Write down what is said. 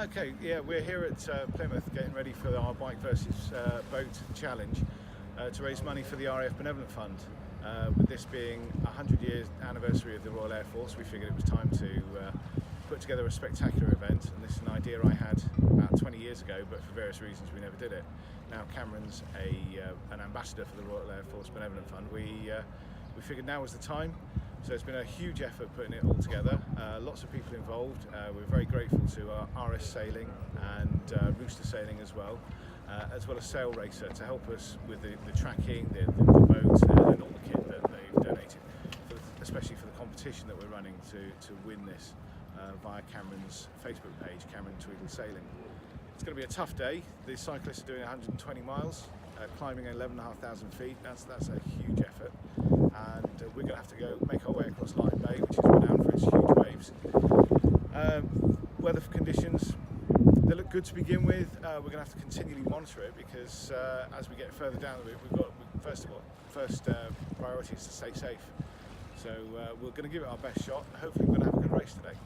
Okay, yeah, we're here at Plymouth getting ready for our Bike versus Boat challenge to raise money for the RAF Benevolent Fund. With this being 100 years anniversary of the Royal Air Force, we figured it was time to put together a spectacular event, and this is an idea I had about 20 years ago, but for various reasons we never did it. Now Cameron's an ambassador for the Royal Air Force Benevolent Fund. We figured now was the time. So it's been a huge effort putting it all together, lots of people involved. We're very grateful to RS Sailing and Rooster Sailing as well as Sail Racer to help us with the tracking, the boat and all the kit that they've donated, especially for the competition that we're running to win this via Cameron's Facebook page, Cameron Tweedle Sailing. It's going to be a tough day. The cyclists are doing 120 miles, climbing 11,500 feet. That's a huge effort. And we're going to have to go make our way across Lyme Bay, which is renowned for its huge waves. Weather conditions, they look good to begin with. We're going to have to continually monitor it because as we get further down the route, first priority is to stay safe. So we're going to give it our best shot. Hopefully we're going to have a good race today.